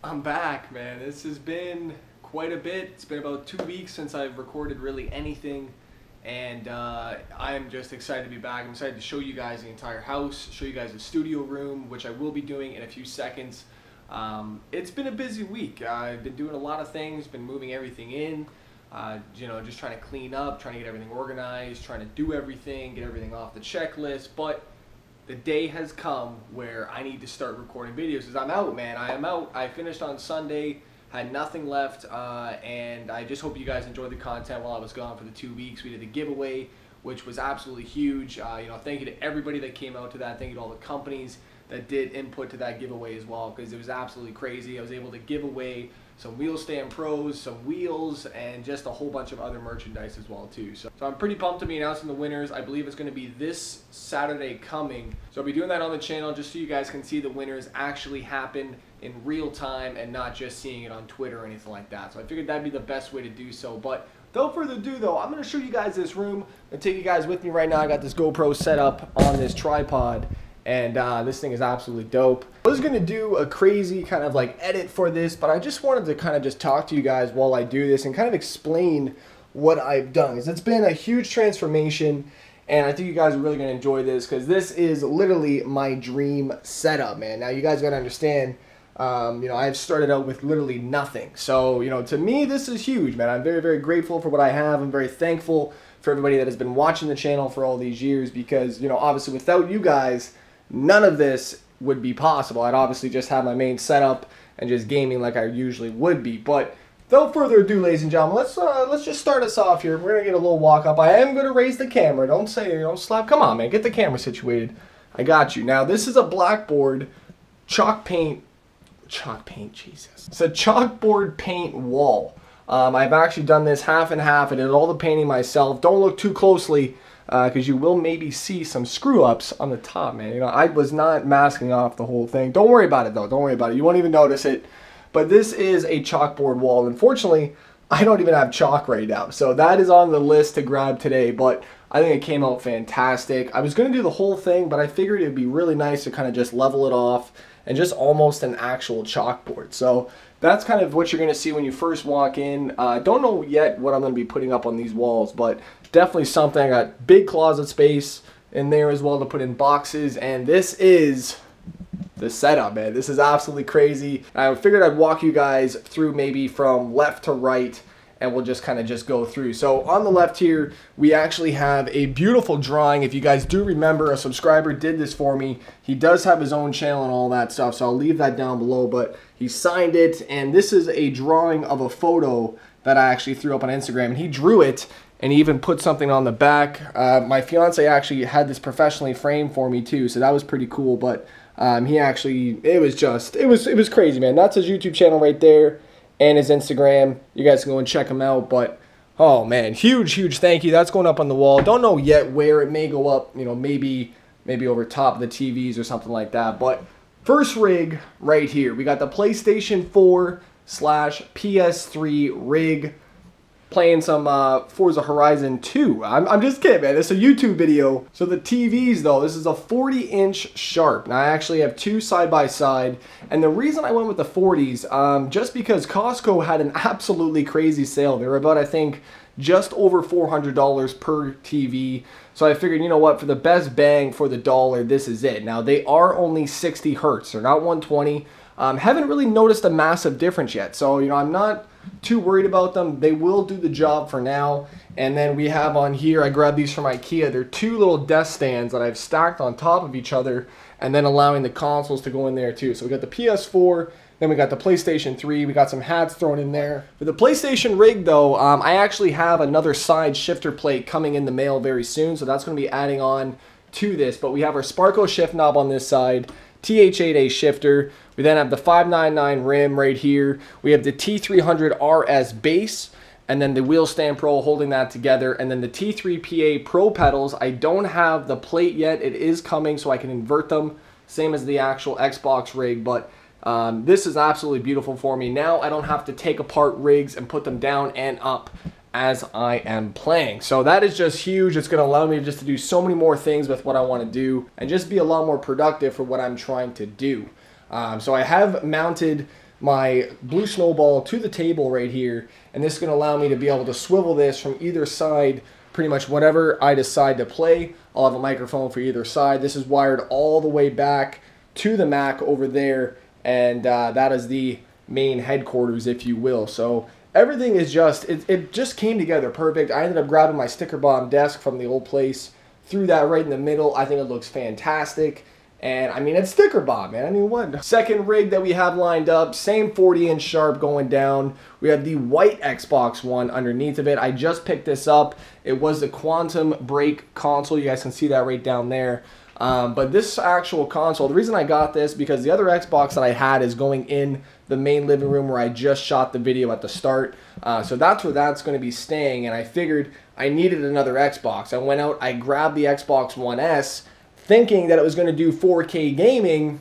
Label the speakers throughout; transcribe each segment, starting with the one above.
Speaker 1: I'm back, man. This has been quite a bit. It's been about 2 weeks since I've recorded really anything, and I'm just excited to be back. I'm excited to show you guys the entire house, show you guys the studio room, which I will be doing in a few seconds. It's been a busy week. I've been doing a lot of things, been moving everything in, just trying to clean up, trying to get everything organized, trying to do everything, get everything off the checklist, but the day has come where I need to start recording videos because I'm out, man. I am out. I finished on Sunday, had nothing left, and I just hope you guys enjoyed the content while I was gone for the 2 weeks. We did the giveaway, which was absolutely huge. Thank you to everybody that came out to that. Thank you to all the companies that did input to that giveaway as well, because it was absolutely crazy. I was able to give away some WheelStandPros, some wheels, and just a whole bunch of other merchandise as well too. So I'm pretty pumped to be announcing the winners. I believe it's going to be this Saturday coming. So I'll be doing that on the channel just so you guys can see the winners actually happen in real time and not just seeing it on Twitter or anything like that. So I figured that'd be the best way to do so. But without further ado though, I'm going to show you guys this room and take you guys with me right now. I got this GoPro set up on this tripod, and this thing is absolutely dope. I was going to do a crazy kind of like edit for this, but I just wanted to kind of just talk to you guys while I do this and kind of explain what I've done. Because it's been a huge transformation, and I think you guys are really going to enjoy this because this is literally my dream setup, man. Now you guys got to understand, I've started out with literally nothing. So, to me, this is huge, man. I'm very, very grateful for what I have. I'm very thankful for everybody that has been watching the channel for all these years because, obviously without you guys, none of this would be possible. I'd obviously just have my main setup and just gaming like I usually would be. But without further ado, ladies and gentlemen, let's just start us off here. We're gonna get a little walk up. I am gonna raise the camera. Don't say, slap. Come on, man, get the camera situated. I got you. Now this is a blackboard chalk paint, Jesus. It's a chalkboard paint wall. I've actually done this half and half. I did all the painting myself. Don't look too closely, because you will maybe see some screw-ups on the top, man. I was not masking off the whole thing. Don't worry about it, though. Don't worry about it. You won't even notice it. But this is a chalkboard wall. Unfortunately, I don't even have chalk right now. So that is on the list to grab today. But I think it came out fantastic. I was going to do the whole thing, but I figured it would be really nice to kind of just level it off and just almost an actual chalkboard. So that's kind of what you're going to see when you first walk in. Don't know yet what I'm going to be putting up on these walls, but definitely something. I got big closet space in there as well to put in boxes, and this is the setup, man. This is absolutely crazy. I figured I'd walk you guys through maybe from left to right, and we'll just kind of just go through. So on the left here, we actually have a beautiful drawing. If you guys do remember, a subscriber did this for me. He does have his own channel and all that stuff, so I'll leave that down below, but he signed it, and this is a drawing of a photo that I actually threw up on Instagram, and he drew it, and he even put something on the back. My fiance actually had this professionally framed for me too, so that was pretty cool, but he actually, it was crazy, man. That's his YouTube channel right there, and his Instagram. You guys can go and check him out. But oh man, huge thank you. That's going up on the wall. Don't know yet where. It may go up, maybe over top of the TVs or something like that. But first rig right here, we got the PlayStation 4 / PS3 rig, playing some Forza Horizon 2. I'm just kidding, man. It's a YouTube video. So the TVs, though, this is a 40-inch Sharp. Now, I actually have two side by side. And the reason I went with the 40s, just because Costco had an absolutely crazy sale. They were about, I think, just over $400 per TV. So I figured, you know what, for the best bang for the dollar, this is it. Now, they are only 60 hertz. They're not 120. Haven't really noticed a massive difference yet. So, I'm not too worried about them. They will do the job for now. And then we have on here, I grabbed these from IKEA. They're two little desk stands that I've stacked on top of each other, and then allowing the consoles to go in there too. So we got the PS4, then we got the PlayStation 3, we got some hats thrown in there. For the PlayStation rig though, I actually have another side shifter plate coming in the mail very soon, so that's going to be adding on to this. But we have our Sparko shift knob on this side, TH8A shifter. We then have the 599 rim right here. We have the T300 RS base, and then the WheelStandPro holding that together, and then the T3PA Pro pedals. I don't have the plate yet. It is coming, so I can invert them, same as the actual Xbox rig, but this is absolutely beautiful for me. Now I don't have to take apart rigs and put them down and up as I am playing. So that is just huge. It's going to allow me just to do so many more things with what I want to do and just be a lot more productive for what I'm trying to do. So I have mounted my blue Snowball to the table right here, and this is going to allow me to be able to swivel this from either side pretty much whenever I decide to play. I'll have a microphone for either side. This is wired all the way back to the Mac over there, and that is the main headquarters, if you will. So everything is just, it just came together perfect. I ended up grabbing my sticker bomb desk from the old place, threw that right in the middle. I think it looks fantastic. And I mean, it's sticker bomb, man. I mean, what? Second rig that we have lined up, same 40-inch sharp going down. We have the white Xbox One underneath of it. I just picked this up. It was the Quantum Break console. You guys can see that right down there. But this actual console, the reason I got this, because the other Xbox that I had is going in the main living room where I just shot the video at the start. So that's where that's going to be staying, and I figured I needed another Xbox. I went out, I grabbed the Xbox One S, thinking that it was going to do 4K gaming.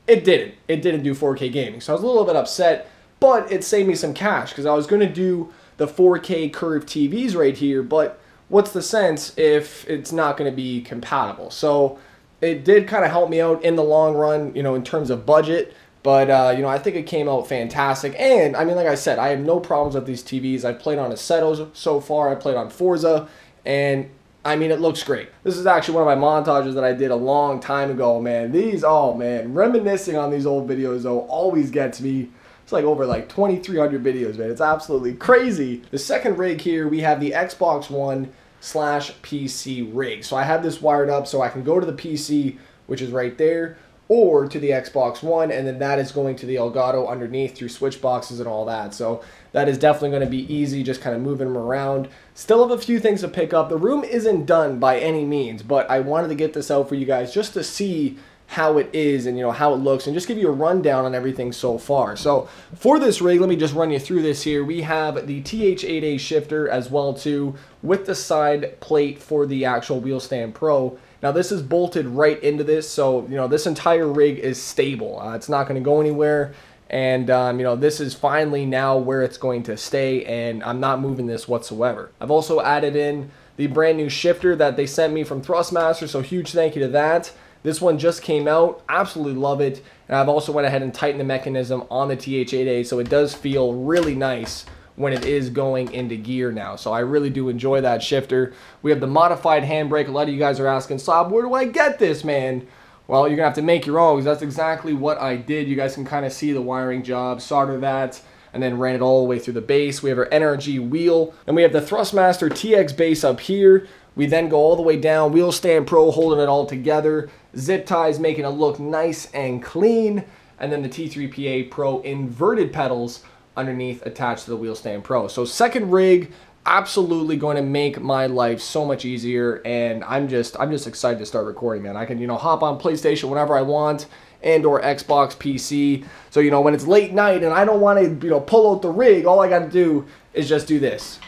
Speaker 1: It didn't. It didn't do 4K gaming. So I was a little bit upset, but it saved me some cash because I was going to do the 4K curved TVs right here, but what's the sense if it's not going to be compatible? So it did kind of help me out in the long run, you know, in terms of budget. But, you know, I think it came out fantastic. And, I mean, like I said, I have no problems with these TVs. I've played on Assettos so far. I played on Forza. And, I mean, it looks great. This is actually one of my montages that I did a long time ago, man. These, oh, man. Reminiscing on these old videos, though, always gets me. It's like over like 2,300 videos, man. It's absolutely crazy. The second rig here, we have the Xbox One /PC rig. So I have this wired up so I can go to the PC, which is right there, or to the Xbox One, and then that is going to the Elgato underneath through switch boxes and all that. So that is definitely going to be easy, just kind of moving them around. Still have a few things to pick up. The room isn't done by any means, but I wanted to get this out for you guys just to see how it is and, you know, how it looks, and just give you a rundown on everything so far. So for this rig, let me just run you through this here. We have the TH8A shifter as well too, with the side plate for the actual WheelStandPro. Now this is bolted right into this, so you know this entire rig is stable. It's not going to go anywhere, and you know, this is finally now where it's going to stay, and I'm not moving this whatsoever. I've also added in the brand new shifter that they sent me from Thrustmaster, so huge thank you to that. This one just came out, absolutely love it, and I've also went ahead and tightened the mechanism on the TH8A, so it does feel really nice when it is going into gear now. So I really do enjoy that shifter. We have the modified handbrake. A lot of you guys are asking, Slob, where do I get this, man? Well, you're gonna have to make your own, because that's exactly what I did. You guys can kind of see the wiring job, solder that, and then ran it all the way through the base. We have our NRG wheel, and we have the Thrustmaster TX base up here. We then go all the way down, WheelStandPro holding it all together, zip ties making it look nice and clean, and then the T3PA Pro inverted pedals underneath attached to the WheelStandPro. So second rig, absolutely going to make my life so much easier, and I'm just excited to start recording, man. I can, you know, hop on PlayStation whenever I want, and or Xbox PC. So, you know, when it's late night and I don't want to, you know, pull out the rig, all I got to do is just do this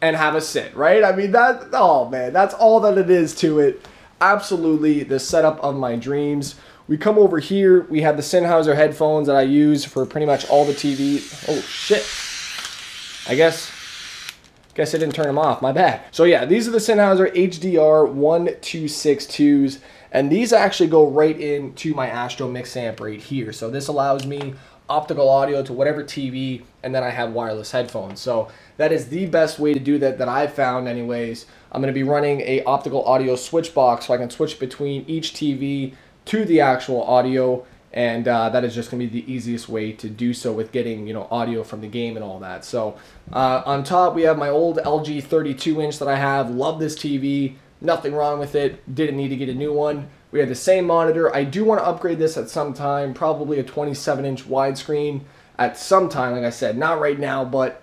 Speaker 1: and have a sit, right? I mean, that, oh man, that's all that it is to it. Absolutely the setup of my dreams. We come over here, we have the Sennheiser headphones that I use for pretty much all the TV. Oh shit. I guess I didn't turn them off, my bad. So yeah, these are the Sennheiser HDR 1262s, and these actually go right into my Astro Mix amp right here. So this allows me optical audio to whatever TV, and then I have wireless headphones. So that is the best way to do that I've found anyways. I'm gonna be running a optical audio switch box so I can switch between each TV to the actual audio, and that is just gonna be the easiest way to do so with getting, you know, audio from the game and all that. So on top we have my old LG 32-inch that I have. Love this TV, nothing wrong with it, didn't need to get a new one. We have the same monitor. I do want to upgrade this at some time, probably a 27-inch widescreen at some time, like I said, not right now, but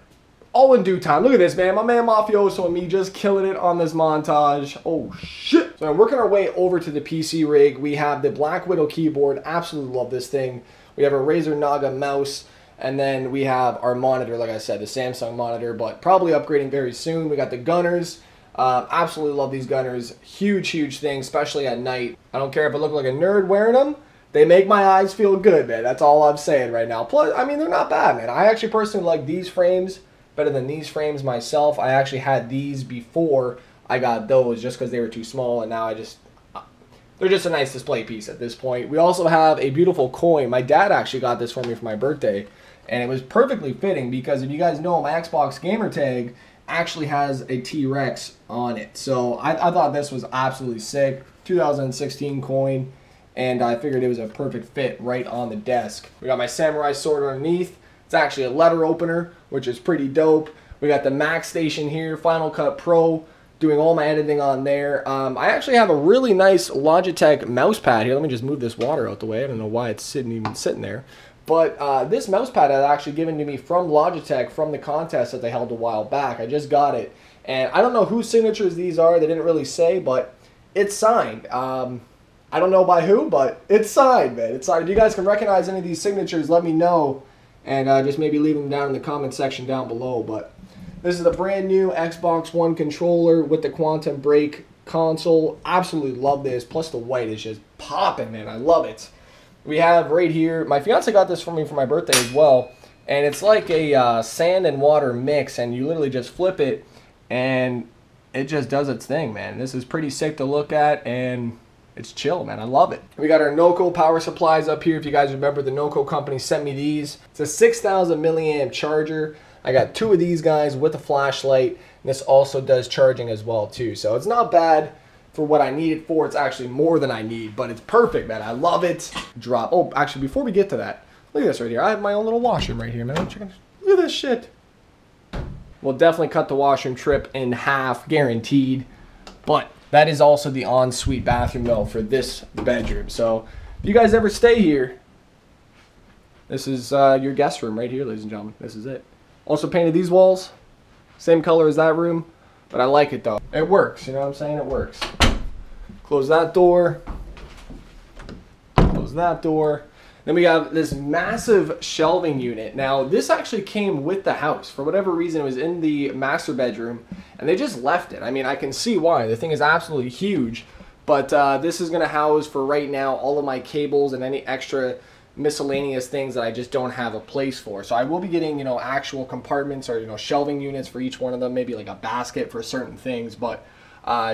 Speaker 1: all in due time. Look at this, man. My man Mafioso and me just killing it on this montage. Oh, shit. So I'm working our way over to the PC rig. We have the Black Widow keyboard. Absolutely love this thing. We have a Razer Naga mouse. And then we have our monitor, like I said, the Samsung monitor, but probably upgrading very soon. We got the gunners. Absolutely love these gunners. Huge, huge thing, especially at night. I don't care if I look like a nerd wearing them. They make my eyes feel good, man. That's all I'm saying right now. Plus, I mean, they're not bad, man. I actually personally like these frames better than these frames myself. I actually had these before I got those just because they were too small, and now they're just a nice display piece at this point. We also have a beautiful coin. My dad actually got this for me for my birthday, and it was perfectly fitting because if you guys know, my Xbox gamer tag actually has a T-Rex on it. So I thought this was absolutely sick. 2016 coin, and I figured it was a perfect fit right on the desk. We got my samurai sword underneath. It's actually a letter opener, which is pretty dope. We got the Mac Station here, Final Cut Pro, doing all my editing on there. I actually have a really nice Logitech mouse pad here. Let me just move this water out the way. I don't know why it's even sitting there. But this mouse pad is actually given to me from Logitech from the contest that they held a while back. I just got it. And I don't know whose signatures these are. They didn't really say, but it's signed. I don't know by who, but it's signed, man. It's signed. If you guys can recognize any of these signatures, let me know. And just maybe leave them down in the comment section down below. But this is the brand new Xbox One controller with the Quantum Break console. Absolutely love this. Plus the white is just popping, man. I love it. We have right here, my fiance got this for me for my birthday as well. And it's like a sand and water mix. And you literally just flip it and it just does its thing, man. This is pretty sick to look at and it's chill, man. I love it. We got our Naoko power supplies up here. If you guys remember, the Naoko company sent me these. It's a 6,000 milliamp charger. I got two of these guys with a flashlight. And this also does charging as well too. So it's not bad for what I need it for. It's actually more than I need, but it's perfect, man. I love it. Drop. Oh, actually, before we get to that, look at this right here. I have my own little washroom right here, man. Look at this shit. We'll definitely cut the washroom trip in half, guaranteed. But that is also the ensuite bathroom, though, for this bedroom. So if you guys ever stay here, this is your guest room right here, ladies and gentlemen. This is it. Also painted these walls, same color as that room, but I like it, though. It works, you know what I'm saying? It works. Close that door. Close that door. Then we have this massive shelving unit. Now, this actually came with the house. For whatever reason, it was in the master bedroom, and they just left it. I mean, I can see why. The thing is absolutely huge, but this is gonna house, for right now, all of my cables and any extra miscellaneous things that I just don't have a place for. So I will be getting, you know, actual compartments or, you know, shelving units for each one of them, maybe like a basket for certain things, but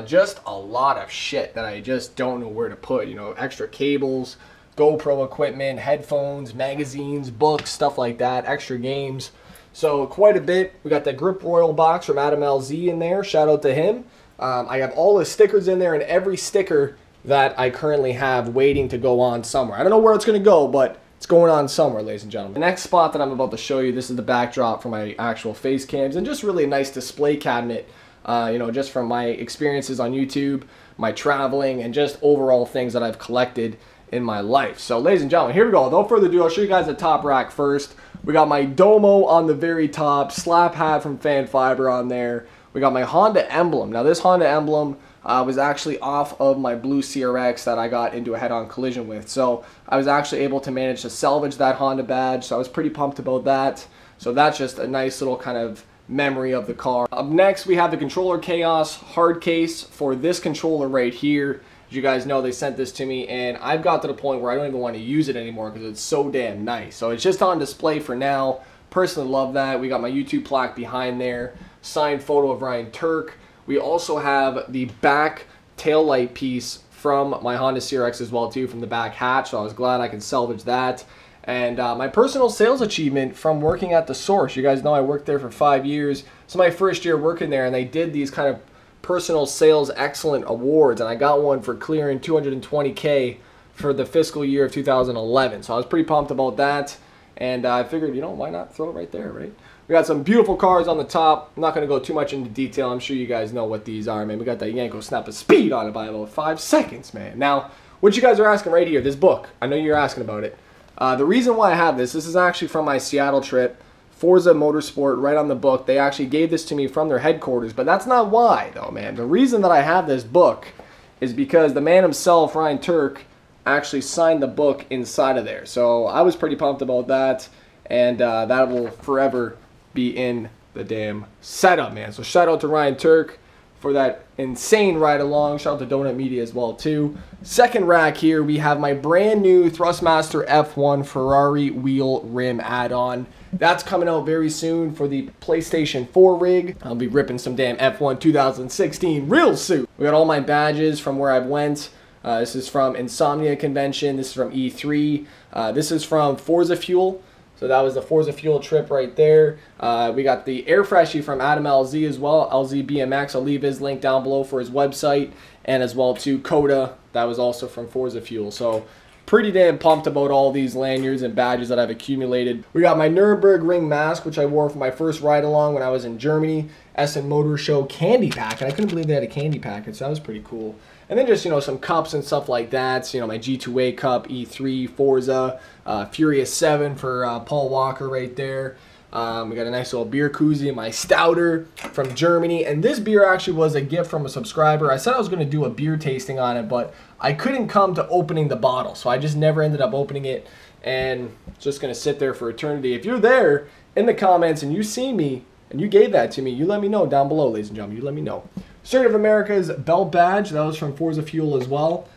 Speaker 1: just a lot of shit that I just don't know where to put. You know, extra cables, GoPro equipment, headphones, magazines, books, stuff like that, extra games. So quite a bit. We got the Grip Royal box from Adam LZ in there. Shout out to him. I have all the stickers in there and every sticker that I currently have waiting to go on somewhere. I don't know where it's going to go, but it's going on somewhere, ladies and gentlemen. The next spot that I'm about to show you, this is the backdrop for my actual face cams and just really a nice display cabinet, you know, just from my experiences on YouTube, my traveling, and just overall things that I've collected in my life. So ladies and gentlemen, here we go. Without further ado, I'll show you guys the top rack first. We got my Domo on the very top, slap hat from Fan Fiber on there. We got my Honda emblem. Now this Honda emblem was actually off of my blue CRX that I got into a head-on collision with. So I was actually able to manage to salvage that Honda badge. So I was pretty pumped about that. So that's just a nice little kind of memory of the car. Up next, we have the Controller Chaos hard case for this controller right here. As you guys know, they sent this to me, and I've got to the point where I don't even want to use it anymore because it's so damn nice. So it's just on display for now. Personally love that. We got my YouTube plaque behind there. Signed photo of Ryan Turk. We also have the back taillight piece from my Honda CRX as well too, from the back hatch. So I was glad I could salvage that. And my personal sales achievement from working at the Source. You guys know I worked there for 5 years. It's my first year working there, and they did these kind of personal sales excellent awards, and I got one for clearing 220K for the fiscal year of 2011. So I was pretty pumped about that, and I figured, you know, why not throw it right there, right? We got some beautiful cars on the top. I'm not going to go too much into detail. I'm sure you guys know what these are, man. We got that Yanko Snap of Speed on it by about 5 seconds, man. Now, what you guys are asking right here, this book, I know you're asking about it. The reason why I have this is actually from my Seattle trip. Forza Motorsport, right on the book. They actually gave this to me from their headquarters, but that's not why, though, man. The reason that I have this book is because the man himself, Ryan Turk, actually signed the book inside of there. So I was pretty pumped about that, and that will forever be in the damn setup, man. So shout out to Ryan Turk for that insane ride along. Shout out to Donut Media as well, too. Second rack here, we have my brand new Thrustmaster F1 Ferrari wheel rim add-on. That's coming out very soon for the PlayStation 4 rig. I'll be ripping some damn F1 2016 real soon. We got all my badges from where I've went. This is from Insomnia Convention. This is from E3. This is from Forza Fuel. So that was the Forza Fuel trip right there. We got the air freshie from Adam LZ as well, LZ BMX. I'll leave his link down below for his website, and as well to Coda. That was also from Forza Fuel. So pretty damn pumped about all these lanyards and badges that I've accumulated. We got my Nuremberg Ring mask, which I wore for my first ride along when I was in Germany. Essen Motor Show candy packet. I couldn't believe they had a candy packet, so that was pretty cool. And then just, you know, some cups and stuff like that. You know, my G2A cup, E3, Forza, Furious 7 for Paul Walker right there. We got a nice little beer koozie, my Stouter from Germany. And this beer actually was a gift from a subscriber. I said I was going to do a beer tasting on it, but I couldn't come to opening the bottle. So I just never ended up opening it. And it's just going to sit there for eternity. If you're there in the comments and you see me and you gave that to me, you let me know down below, ladies and gentlemen. You let me know. Straight of America's belt badge. That was from Forza Fuel as well.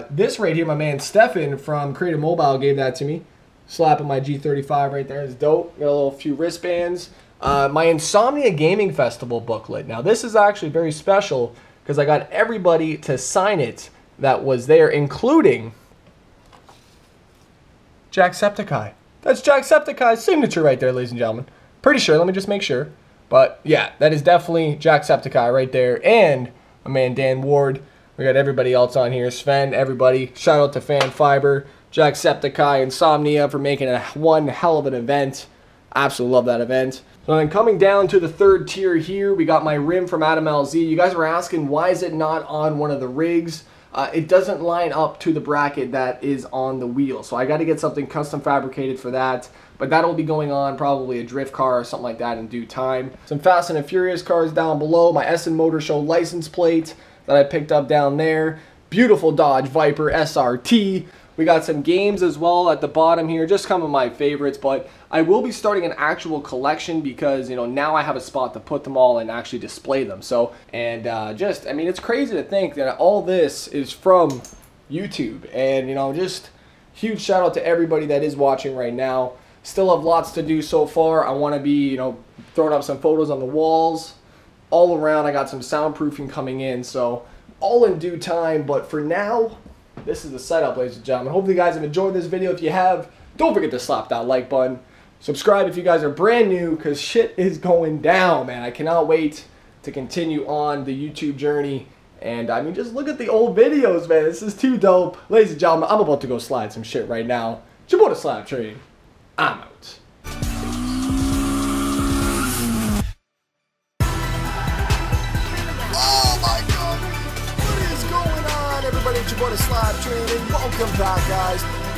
Speaker 1: This right here, my man Stefan from Creative Mobile gave that to me. Slapping my G35 right there. It's dope. Got a little few wristbands. My Insomnia Gaming Festival booklet. Now this is actually very special because I got everybody to sign it that was there, including Jacksepticeye. That's Jacksepticeye's signature right there, ladies and gentlemen. Pretty sure. Let me just make sure. But yeah, that is definitely Jacksepticeye right there. And my man Dan Ward. We got everybody else on here. Sven, everybody. Shout out to Fan Fiber, Jacksepticeye, Insomnia for making one hell of an event. Absolutely love that event. So then coming down to the third tier here, we got my rim from Adam LZ. You guys were asking, why is it not on one of the rigs? It doesn't line up to the bracket that is on the wheel. So I got to get something custom fabricated for that. But that'll be going on probably a drift car or something like that in due time. Some Fast and Furious cars down below. My Essen Motor Show license plate that I picked up down there. Beautiful Dodge Viper SRT. We got some games as well at the bottom here, just some of my favorites, but I will be starting an actual collection because, you know, now I have a spot to put them all and actually display them. So, and just, I mean, it's crazy to think that all this is from YouTube, and, you know, just huge shout out to everybody that is watching right now. Still have lots to do so far. I want to be, you know, throwing up some photos on the walls all around. I got some soundproofing coming in, so all in due time, but for now, this is the setup, ladies and gentlemen. Hopefully you guys have enjoyed this video. If you have, don't forget to slap that like button. Subscribe if you guys are brand new, because shit is going down, man. I cannot wait to continue on the YouTube journey. And, I mean, just look at the old videos, man. This is too dope. Ladies and gentlemen, I'm about to go slide some shit right now. It's your boy, the Slap Train. I'm out. Everybody, it's your boy, the SLAPTrain, and welcome back, guys.